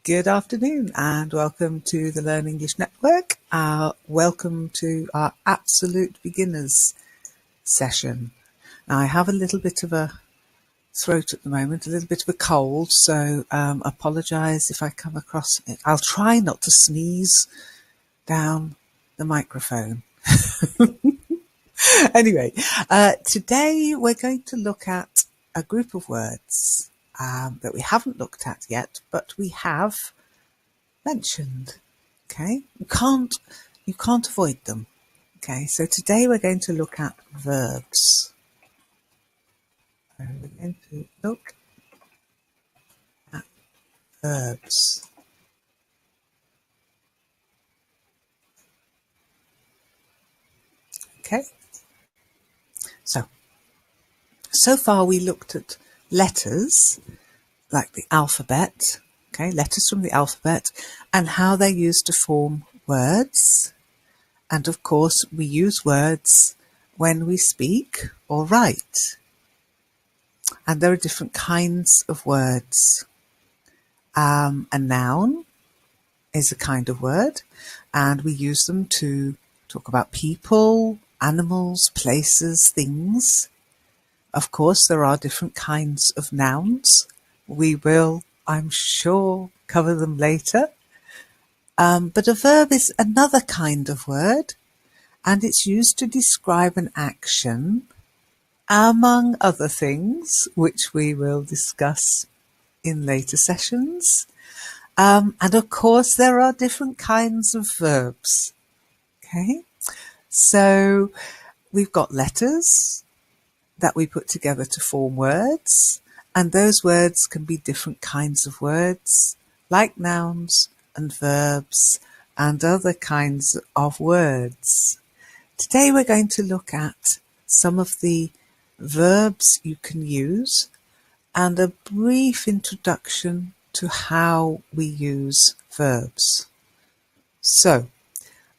Good afternoon and welcome to the Learn English Network. Welcome to our Absolute Beginners session. Now, I have a little bit of a throat at the moment, a little bit of a cold, so apologise if I come across it. I'll try not to sneeze down the microphone. Anyway, today we're going to look at a group of words that we haven't looked at yet, but we have mentioned. Okay, you can't avoid them. Okay, so today we're going to look at verbs. We're going to look at verbs. Okay, so far we looked at letters like the alphabet. Okay, letters from the alphabet and how they're used to form words. And of course, we use words when we speak or write. And there are different kinds of words. A noun is a kind of word, and we use them to talk about people, animals, places, things. Of course, there are different kinds of nouns. We will, I'm sure, cover them later. But a verb is another kind of word, and it's used to describe an action, among other things, which we will discuss in later sessions. And of course, there are different kinds of verbs. Okay, so we've got letters that we put together to form words, and those words can be different kinds of words, like nouns and verbs and other kinds of words. Today we're going to look at some of the verbs you can use and a brief introduction to how we use verbs. So,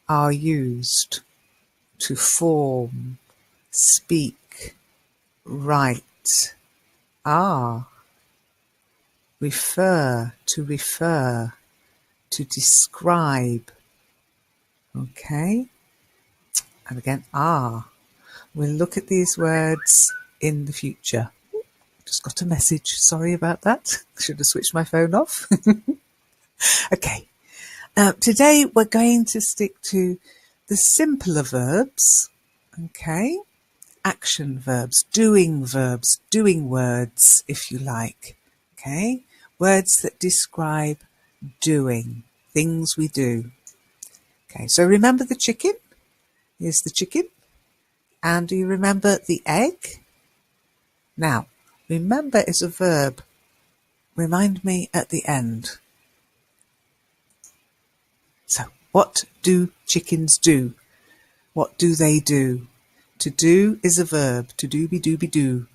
are used to form, speak, write, are, refer, to describe, okay, and again, are. We'll look at these words in the future. Just got a message, sorry about that. Should have switched my phone off. Okay, today we're going to stick to the simpler verbs, okay, action verbs, doing words, if you like, okay, words that describe doing, things we do. Okay, so remember the chicken? Here's the chicken. And do you remember the egg? Now, remember is a verb. Remind me at the end. So, what do chickens do? What do they do? To do is a verb. To do.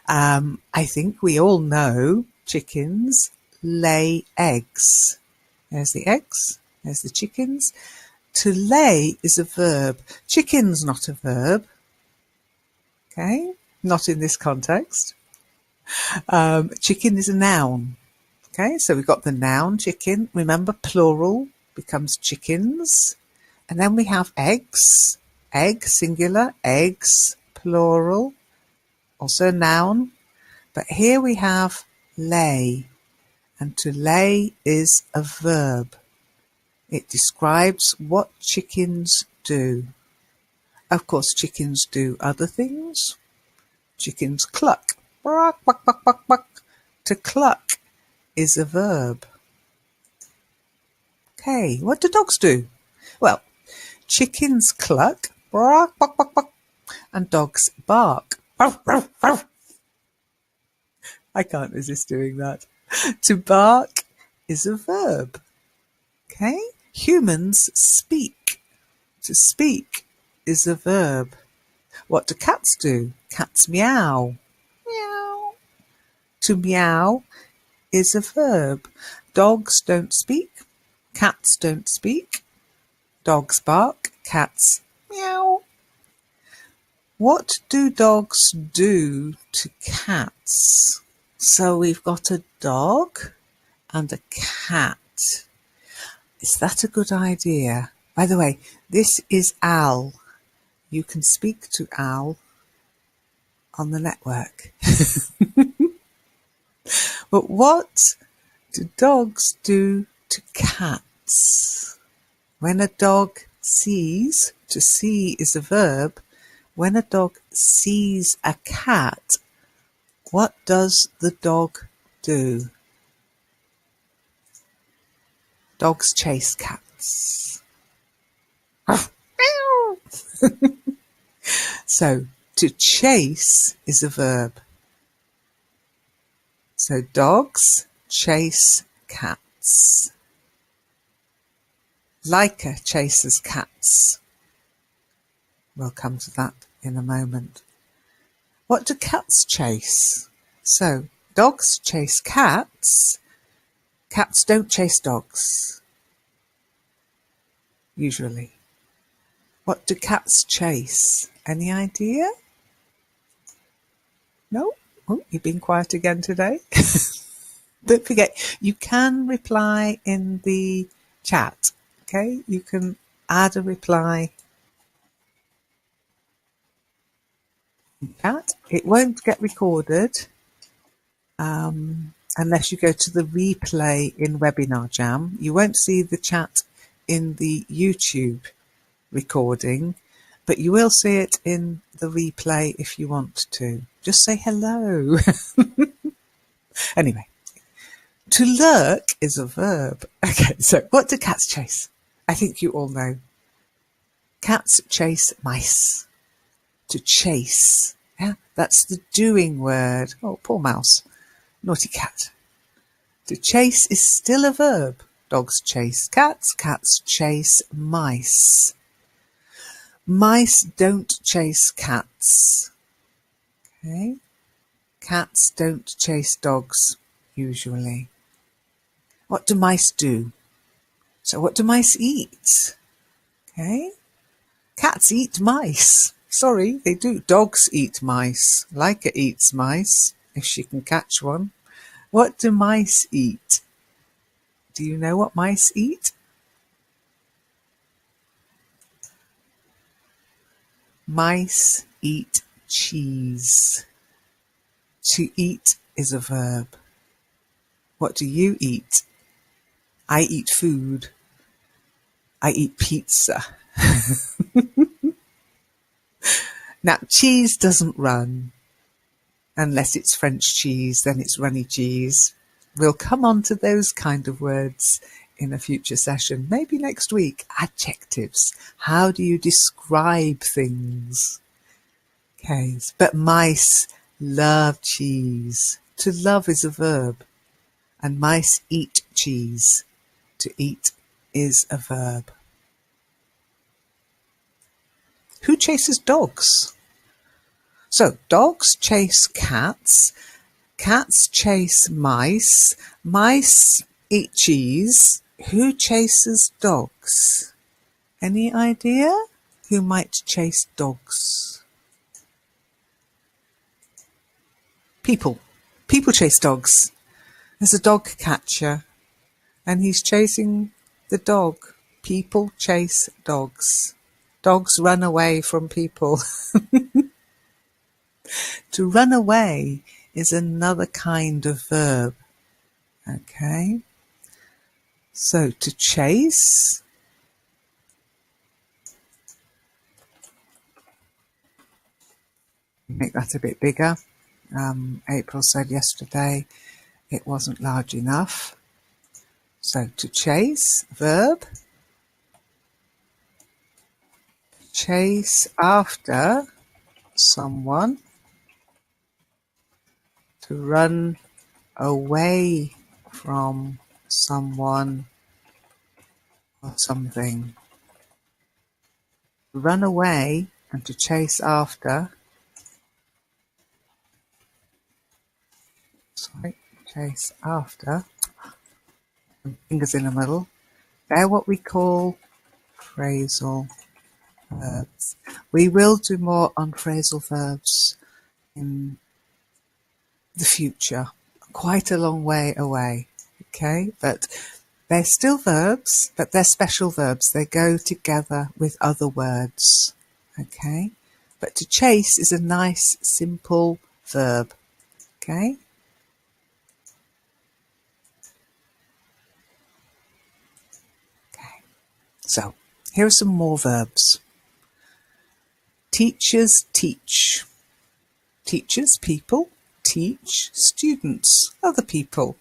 I think we all know chickens lay eggs. There's the eggs. There's the chickens. To lay is a verb. Chicken's not a verb. Okay, not in this context. Chicken is a noun. Okay, so we've got the noun chicken. Remember, plural becomes chickens. And then we have eggs. Egg, singular. Eggs, plural. Also a noun. But here we have lay. And to lay is a verb. It describes what chickens do. Of course, chickens do other things. Chickens cluck. Buck, buck, buck, buck, buck. To cluck is a verb. Okay, what do dogs do? Well, chickens cluck, buck, buck, buck, buck, and dogs bark. I can't resist doing that. To bark is a verb. Okay, humans speak. To speak is a verb. What do cats do? Cats meow. Meow. To meow is a verb. Dogs don't speak. Cats don't speak. Dogs bark. Cats meow. What do dogs do to cats? So we've got a dog and a cat. Is that a good idea? By the way, this is Al. You can speak to Al on the network. But what do dogs do to cats? When a dog sees, to see is a verb. When a dog sees a cat, what does the dog do? Dogs chase cats. So, to chase is a verb. So, dogs chase cats. Leica chases cats. We'll come to that in a moment. What do cats chase? So, dogs chase cats. Cats don't chase dogs, usually. What do cats chase? Any idea? No? Oh, you've been quiet again today. Don't forget, you can reply in the chat. Okay, you can add a reply. Chat. It won't get recorded unless you go to the replay in Webinar Jam. You won't see the chat in the YouTube recording, but you will see it in the replay if you want to. Just say hello. Anyway, to lurk is a verb. Okay, so what do cats chase? I think you all know. Cats chase mice. To chase. Yeah, that's the doing word. Oh, poor mouse. Naughty cat. To chase is still a verb. Dogs chase cats. Cats chase mice. Mice don't chase cats. Okay. Cats don't chase dogs, usually. What do mice do? So what do mice eat? Okay. Cats eat mice. Sorry, they do. Dogs eat mice. Leica eats mice, if she can catch one. What do mice eat? Do you know what mice eat? Mice eat cheese. To eat is a verb. What do you eat? I eat food. I eat pizza. Now, cheese doesn't run. Unless it's French cheese, then it's runny cheese. We'll come on to those kind of words in a future session, maybe next week. Adjectives. How do you describe things? Okay, but mice love cheese. To love is a verb. And mice eat cheese. To eat is a verb. Who chases dogs? So, dogs chase cats. Cats chase mice. Mice eat cheese. Who chases dogs? Any idea who might chase dogs? People. People chase dogs. There's a dog catcher and he's chasing the dog. People chase dogs. Dogs run away from people. To run away is another kind of verb. Okay. So to chase. Make that a bit bigger. April said yesterday it wasn't large enough. So to chase, verb. Chase after someone. To run away from someone or something. Run away and to chase after. Sorry, chase after. Fingers in the middle. They're what we call phrasal verbs. We will do more on phrasal verbs in the future, quite a long way away. Okay, but they're still verbs, but they're special verbs. They go together with other words. Okay, but to chase is a nice, simple verb. Okay. So, here are some more verbs. Teachers teach. Teachers, people. Teach, students, other people.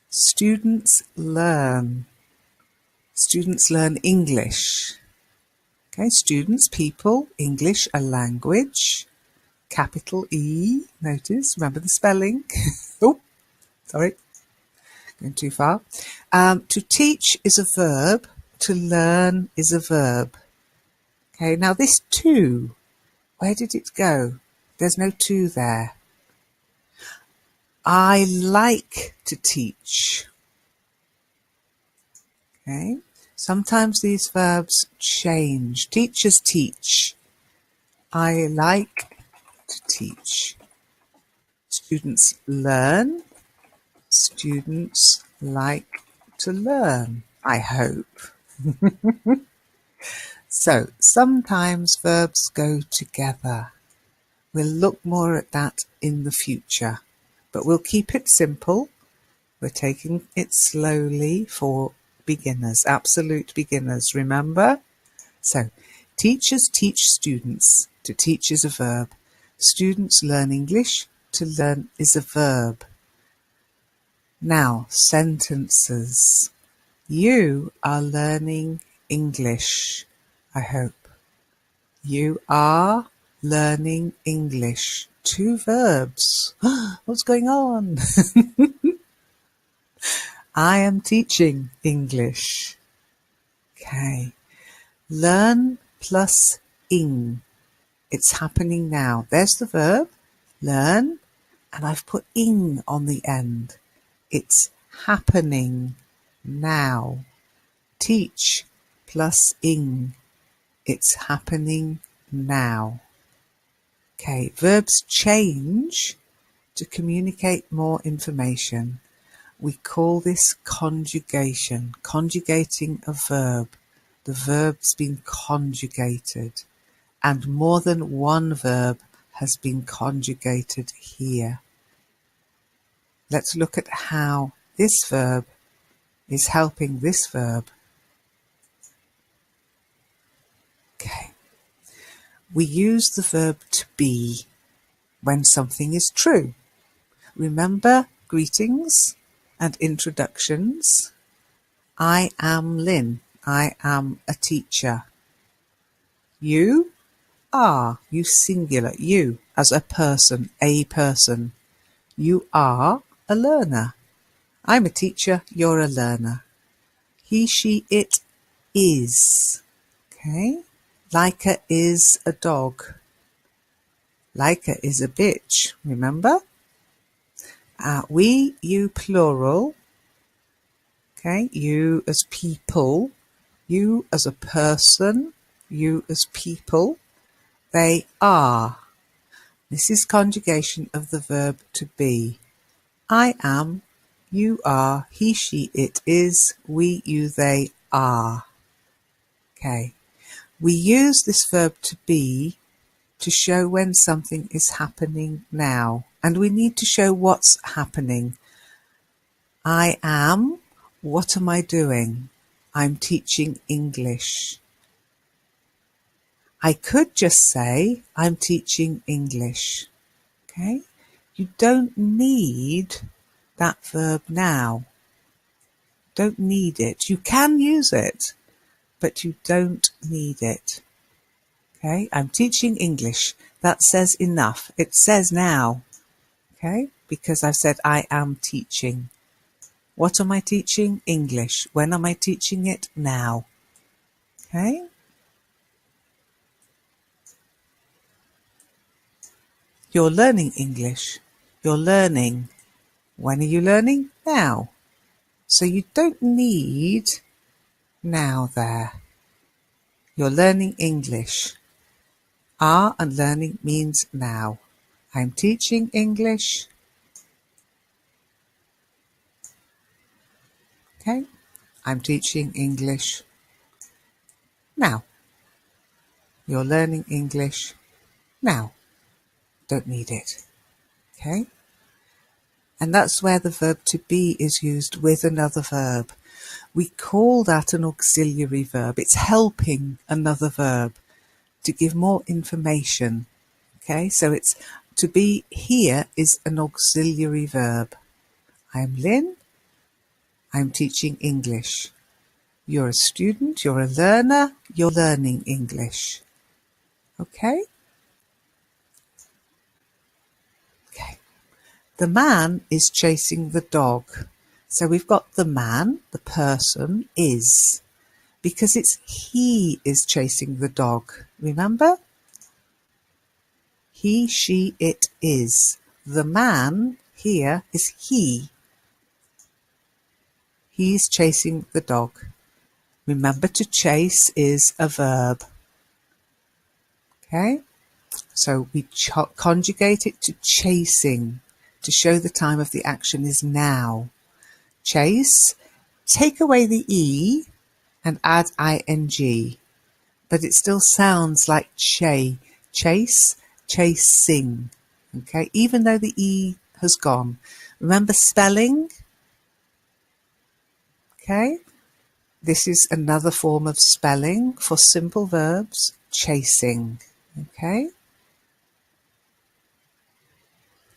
Students learn. Students learn English. Okay, students, people, English, a language. Capital E, notice, remember the spelling. Oh, sorry, going too far. To teach is a verb. To learn is a verb. Okay, now this to, where did it go? There's no to there. I like to teach. Okay, sometimes these verbs change. Teachers teach. I like to teach. Students learn. Students like to learn, I hope. So, sometimes verbs go together. We'll look more at that in the future, but we'll keep it simple. We're taking it slowly for beginners, absolute beginners, remember? So, teachers teach students. To teach is a verb. Students learn English. To learn is a verb. Now, sentences. You are learning English, I hope. You are learning English. 2 verbs. What's going on? I am teaching English. Okay. Learn plus ing. It's happening now. There's the verb, learn, and I've put ing on the end. It's happening now. Teach plus ing. It's happening now. Okay, verbs change to communicate more information. We call this conjugation, conjugating a verb. The verb's been conjugated, and more than one verb has been conjugated here. Let's look at how this verb is helping this verb. Okay. We use the verb to be when something is true. Remember greetings and introductions? I am Lynn. I am a teacher. You are, you singular, you as a person, a person. You are a learner. I'm a teacher, you're a learner. He, she, it is. Okay? Leica is a dog. Leica is a bitch, remember? We, you plural. Okay? You as people. You as a person. You as people. They are. This is conjugation of the verb to be. I am. You are. He, she, it is. We, you, they are. Okay. We use this verb to be to show when something is happening now. And we need to show what's happening. I am. What am I doing? I'm teaching English. I could just say, I'm teaching English. Okay? You don't need that verb now. Don't need it. You can use it, but you don't need it. Okay? I'm teaching English. That says enough. It says now. Okay? Because I've said I am teaching. What am I teaching? English. When am I teaching it? Now. Okay? You're learning English. You're learning. When are you learning? Now. So you don't need now there. You're learning English. Are and learning means now. I'm teaching English. Okay, I'm teaching English now. You're learning English now. Don't need it. Okay, and that's where the verb to be is used with another verb. We call that an auxiliary verb. It's helping another verb to give more information. Okay, so it's to be here is an auxiliary verb. I'm Lynn. I'm teaching English. You're a student, you're a learner, you're learning English. Okay? Okay. The man is chasing the dog. So we've got the man, the person, is. Because it's he is chasing the dog. Remember? He, she, it is. The man here is he. He's chasing the dog. Remember, to chase is a verb. Okay? So we conjugate it to chasing to show the time of the action is now. Chase, take away the E and add ing, but it still sounds like chase, chasing. Okay, even though the E has gone. Remember spelling? Okay, this is another form of spelling for simple verbs, chasing. Okay,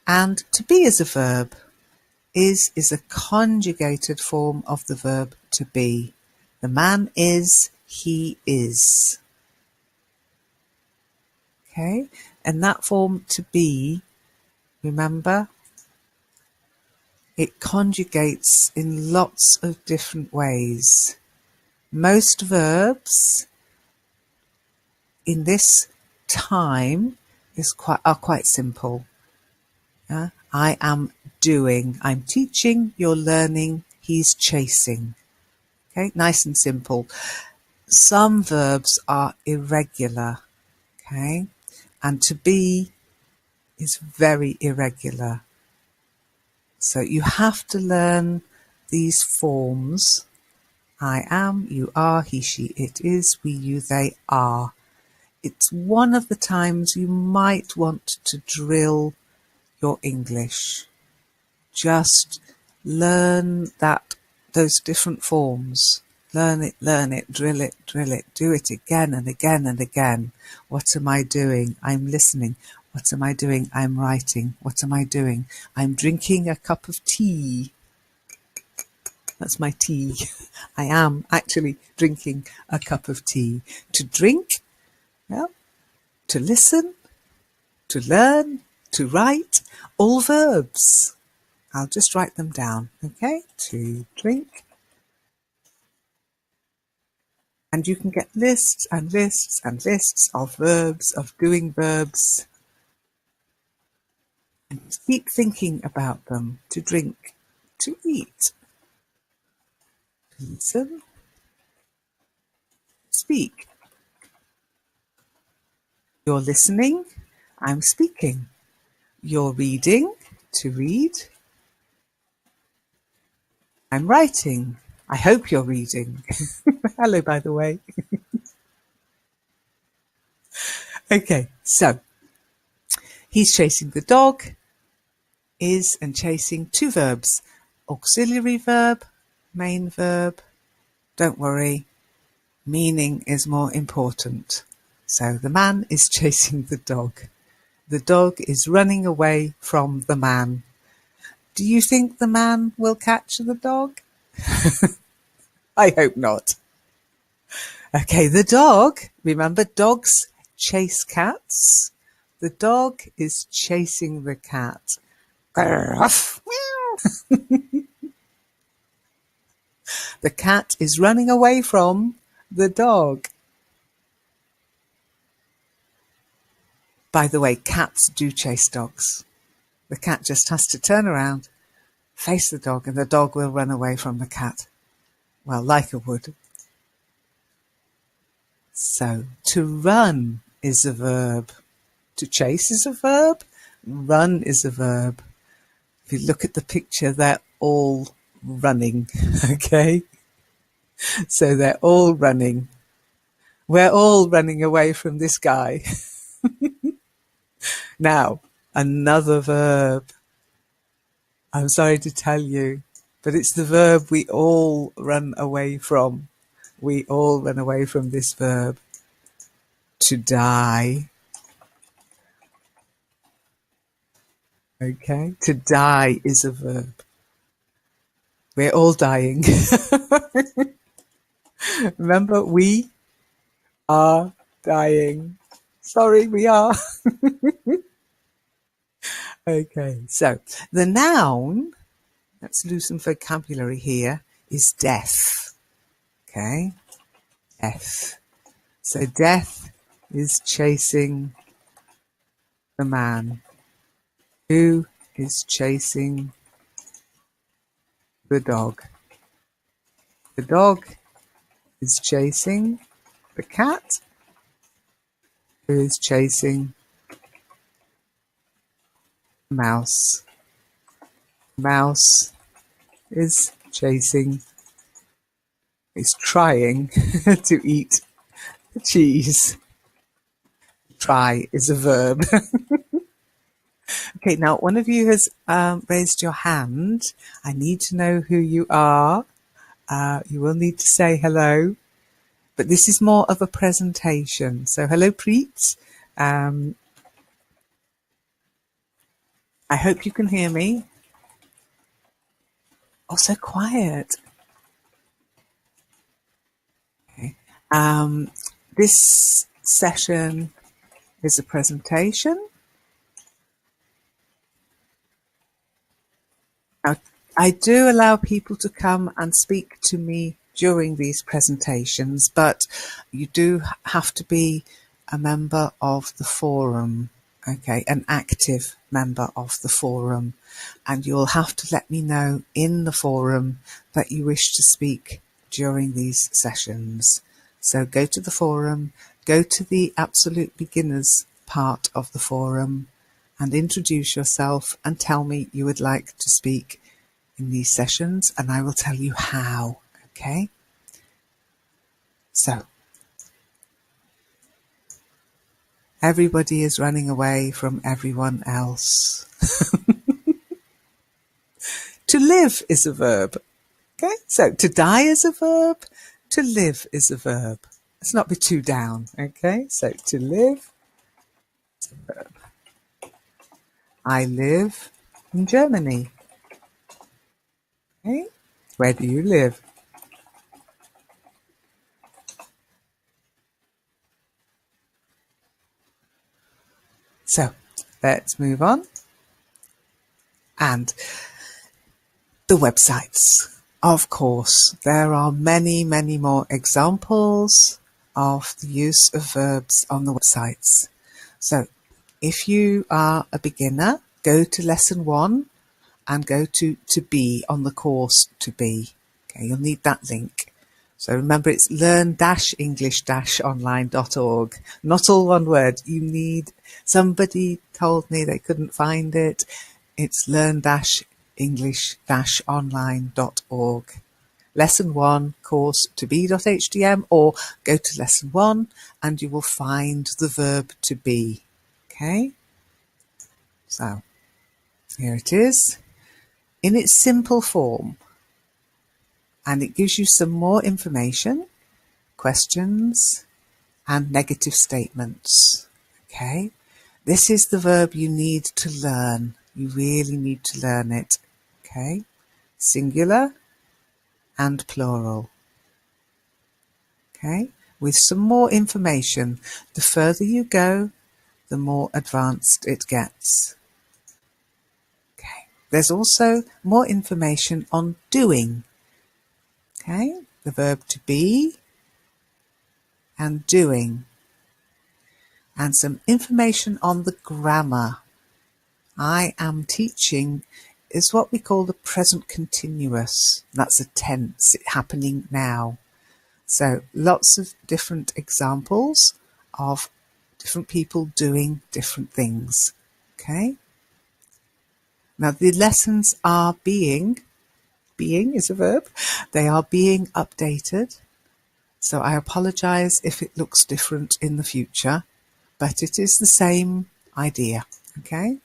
and to be as a verb is a conjugated form of the verb to be. The man is, he is. Okay, and that form to be, remember, it conjugates in lots of different ways. Most verbs in this time are quite simple. I am doing, I'm teaching, you're learning, he's chasing. Okay, nice and simple. Some verbs are irregular. Okay, and to be is very irregular. So you have to learn these forms. I am, you are, he, she, it is, we, you, they are. It's one of the times you might want to drill your English. Just learn those different forms. Learn it, drill it, do it again and again and again. What am I doing? I'm listening. What am I doing? I'm writing. What am I doing? I'm drinking a cup of tea. That's my tea. I am actually drinking a cup of tea. To drink, well, to listen, to learn, to write, all verbs. I'll just write them down, okay? To drink. And you can get lists and lists and lists of verbs, of doing verbs. And keep thinking about them. To drink, to eat, to listen, speak. You're listening, I'm speaking. You're reading, to read. I'm writing. I hope you're reading. Hello, by the way. Okay, so he's chasing the dog, is and chasing, two verbs. Auxiliary verb, main verb. Don't worry, meaning is more important. So the man is chasing the dog. The dog is running away from the man. Do you think the man will catch the dog? I hope not. Okay, the dog, remember dogs chase cats? The dog is chasing the cat. The cat is running away from the dog. By the way, cats do chase dogs. The cat just has to turn around, face the dog, and the dog will run away from the cat. Well, like it would. So, to run is a verb. To chase is a verb. Run is a verb. If you look at the picture, they're all running, okay? So they're all running. We're all running away from this guy. Now, another verb. I'm sorry to tell you, but it's the verb we all run away from. We all run away from this verb. To die. Okay? To die is a verb. We're all dying. Remember, we are dying. Sorry, we are. Okay, so the noun, let's lose some vocabulary here, is death. Okay, death. So death is chasing the man. Who is chasing the dog? The dog is chasing the cat, who is chasing the mouse. Mouse is chasing, is trying to eat the cheese. Try is a verb. Okay, now one of you has raised your hand. I need to know who you are. You will need to say hello, but this is more of a presentation. So hello, Preet. I hope you can hear me. Oh, so quiet. Okay. This session is a presentation. Now, I do allow people to come and speak to me during these presentations, but you do have to be a member of the forum, okay, an active member of the forum, and you'll have to let me know in the forum that you wish to speak during these sessions. So go to the forum, go to the absolute beginners part of the forum and introduce yourself and tell me you would like to speak in these sessions, and I will tell you how, okay? So, everybody is running away from everyone else. To live is a verb, okay? So, to die is a verb, to live is a verb. Let's not be too down, okay? So, to live is a verb. I live in Germany. Okay? Where do you live? So, let's move on. And the websites. Of course, there are many, many more examples of the use of verbs on the websites. So, if you are a beginner, go to lesson 1 and go to be on the course to be. Okay, you'll need that link. So remember, it's learn-english-online.org. Not all one word. You need, somebody told me they couldn't find it. It's learn-english-online.org. Lesson 1, course to be.htm, or go to lesson 1 and you will find the verb to be. Okay? So, here it is in its simple form, and it gives you some more information, questions and negative statements. Okay, this is the verb you need to learn. You really need to learn it. Okay, singular and plural. Okay, with some more information. The further you go, the more advanced it gets. Okay, there's also more information on doing. Okay, the verb to be and doing, and some information on the grammar. I am teaching is what we call the present continuous. That's a tense, it's happening now. So lots of different examples of different people doing different things. Okay. Now the lessons are being being is a verb. They are being updated. So I apologize if it looks different in the future, but it is the same idea, okay?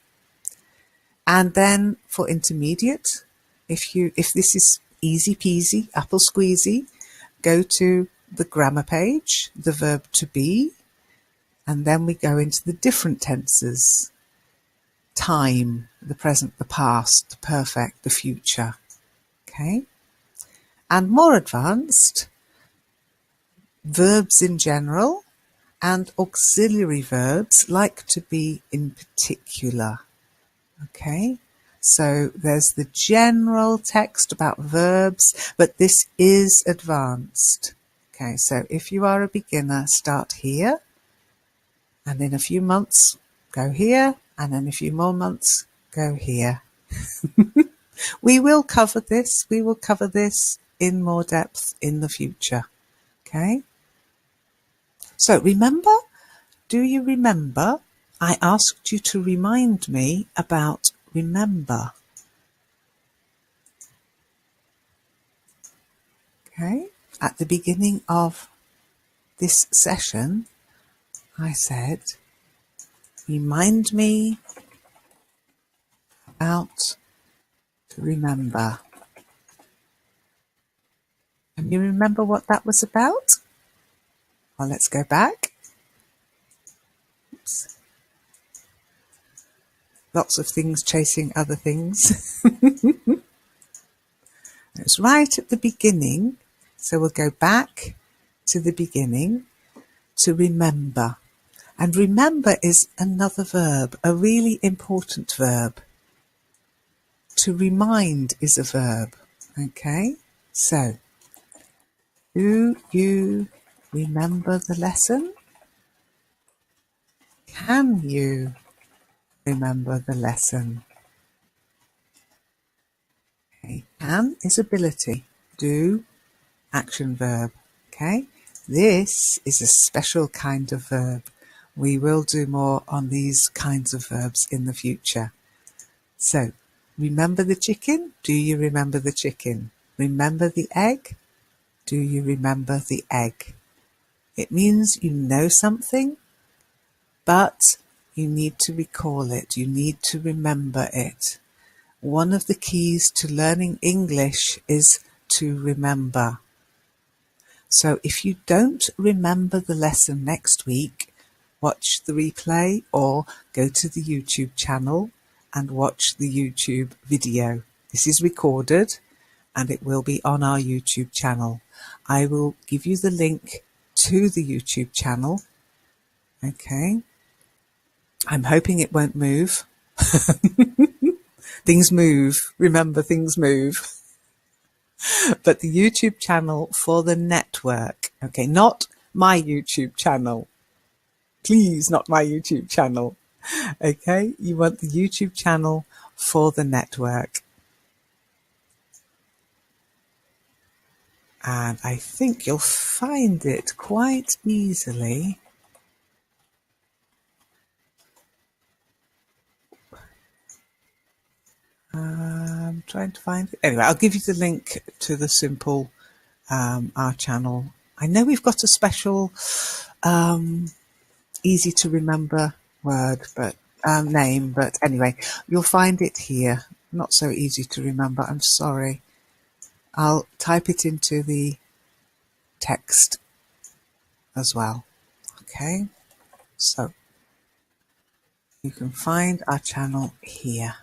And then for intermediate, if this is easy peasy, apple squeezy, go to the grammar page, the verb to be, and then we go into the different tenses. Time, the present, the past, the perfect, the future, okay? And more advanced, verbs in general and auxiliary verbs like to be in particular, okay? So there's the general text about verbs, but this is advanced. Okay, so if you are a beginner, start here, and in a few months, go here, and in a few more months, go here. We will cover this in more depth in the future. Okay? So remember, do you remember? I asked you to remind me about remember. Okay? At the beginning of this session, I said, remind me about to remember. And you remember what that was about? Well, let's go back. Oops. Lots of things chasing other things. It's right at the beginning. So we'll go back to the beginning to remember. And remember is another verb, a really important verb. To remind is a verb. Okay, so do you remember the lesson? Can you remember the lesson? Okay. Can is ability. Do, action verb. Okay, this is a special kind of verb. We will do more on these kinds of verbs in the future. So, remember the chicken? Do you remember the chicken? Remember the egg? Do you remember the egg? It means you know something, but you need to recall it. You need to remember it. One of the keys to learning English is to remember. So if you don't remember the lesson next week, watch the replay or go to the YouTube channel and watch the YouTube video. This is recorded and it will be on our YouTube channel. I will give you the link to the YouTube channel. Okay. I'm hoping it won't move. Things move. Remember, things move. But the YouTube channel for the network. Okay, not my YouTube channel. Please, not my YouTube channel. Okay, you want the YouTube channel for the network. And I think you'll find it quite easily. I'm trying to find it. Anyway, I'll give you the link to the simple our channel. I know we've got a special easy to remember word, but name, but anyway, you'll find it here. Not so easy to remember, I'm sorry. I'll type it into the text as well. Okay, so you can find our channel here.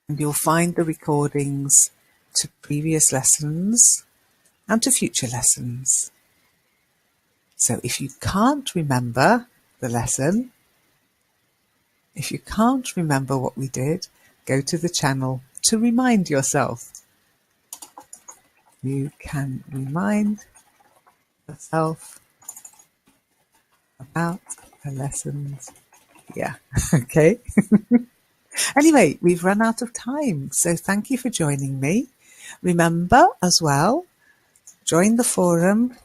And you'll find the recordings to previous lessons and to future lessons. So if you can't remember the lesson, if you can't remember what we did, go to the channel to remind yourself. You can remind yourself about the lessons here. Okay. Anyway, we've run out of time, so thank you for joining me. Remember as well, join the forum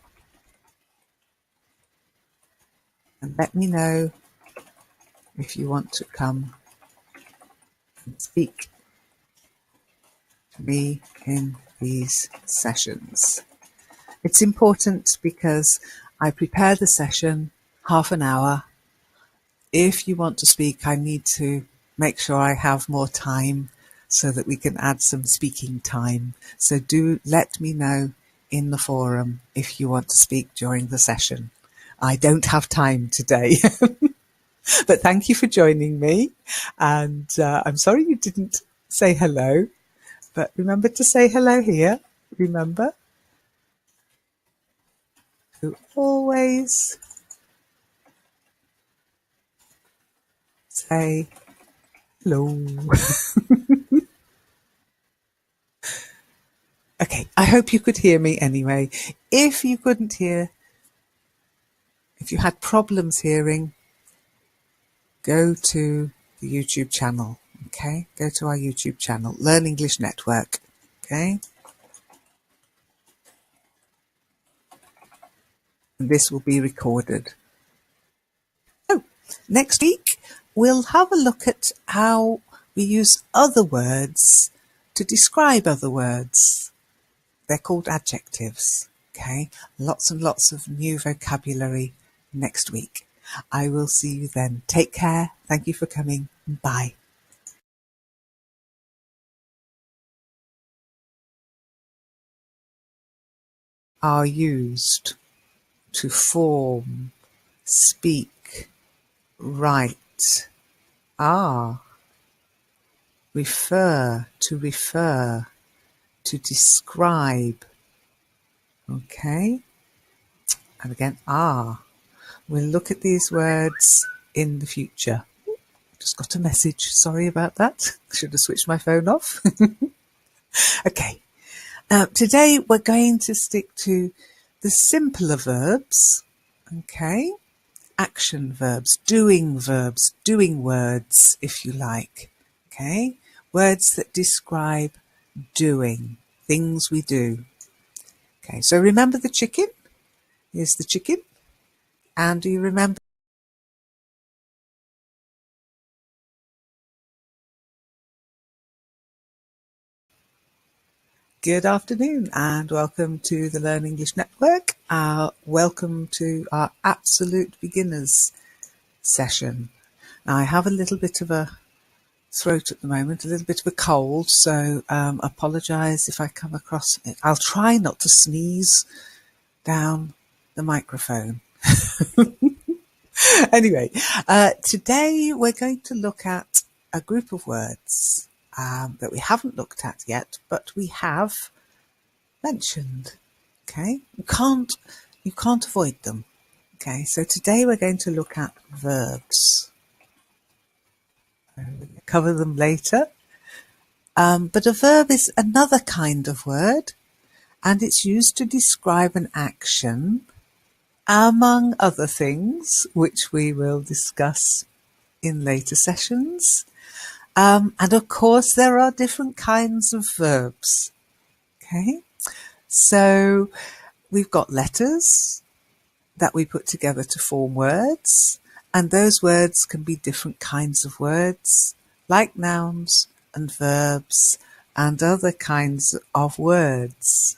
and let me know if you want to come and speak me in these sessions. It's important because I prepare the session half an hour. If you want to speak, I need to make sure I have more time so that we can add some speaking time. So do let me know in the forum if you want to speak during the session. I don't have time today, but thank you for joining me. And I'm sorry you didn't say hello, but remember to say hello here. Remember to always say hello. Okay, I hope you could hear me anyway. If you couldn't hear, if you had problems hearing, go to the YouTube channel, okay? Go to our YouTube channel, Learn English Network, okay? And this will be recorded. So, next week, we'll have a look at how we use other words to describe other words. They're called adjectives, okay? Lots and lots of new vocabulary next week. I will see you then. Take care. Thank you for coming. Bye. Are used to form, speak, write. Are. Refer, to describe. Okay? And again, are. We'll look at these words in the future. Just got a message. Sorry about that. Should have switched my phone off. Okay. Today we're going to stick to the simpler verbs. Okay. Action verbs, doing words, if you like. Okay. Words that describe doing, things we do. Okay. So remember the chicken? Here's the chicken. And do you remember? Good afternoon and welcome to the Learn English Network. Welcome to our Absolute Beginners session. Now I have a little bit of a throat at the moment, a little bit of a cold, so apologise if I come across it. I'll try not to sneeze down the microphone. Anyway, today we're going to look at a group of words that we haven't looked at yet, but we have mentioned. Okay, you can't avoid them. Okay, so today we're going to look at verbs. We'll cover them later. But a verb is another kind of word, and it's used to describe an action, among other things, which we will discuss in later sessions. And of course, there are different kinds of verbs. Okay, so we've got letters that we put together to form words, and those words can be different kinds of words, like nouns and verbs and other kinds of words.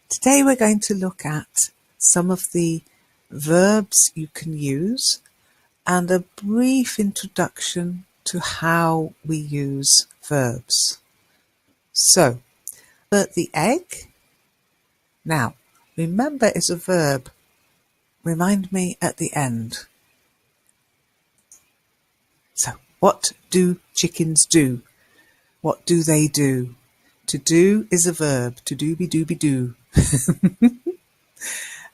Today we're going to look at some of the verbs you can use and a brief introduction to how we use verbs. So, the egg. Now, remember it's a verb. Remind me at the end. So, what do chickens do? What do they do? To do is a verb. To do.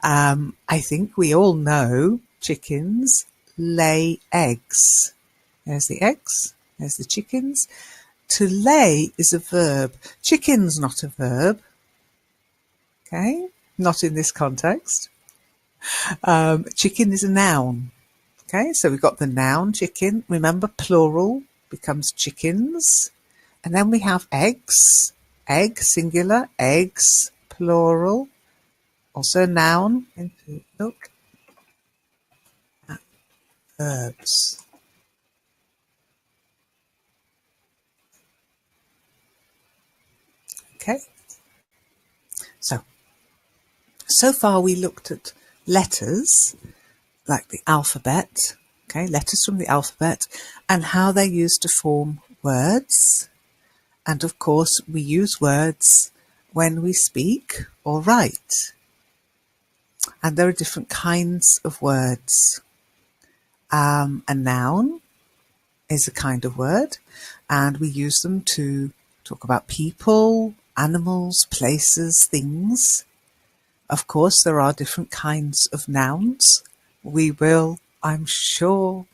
I think we all know chickens lay eggs. There's the eggs. There's the chickens. To lay is a verb. Chicken's not a verb. Okay? Not in this context. Chicken is a noun. Okay, so we've got the noun chicken. Remember, plural becomes chickens. And then we have eggs. Egg, singular. Eggs, plural. Also noun. Look at verbs. Okay, so far we looked at letters, like the alphabet, okay, letters from the alphabet, and how they're used to form words. And of course, we use words when we speak or write. And there are different kinds of words. A noun is a kind of word, and we use them to talk about people, animals, places, things. Of course, there are different kinds of nouns. We will, I'm sure,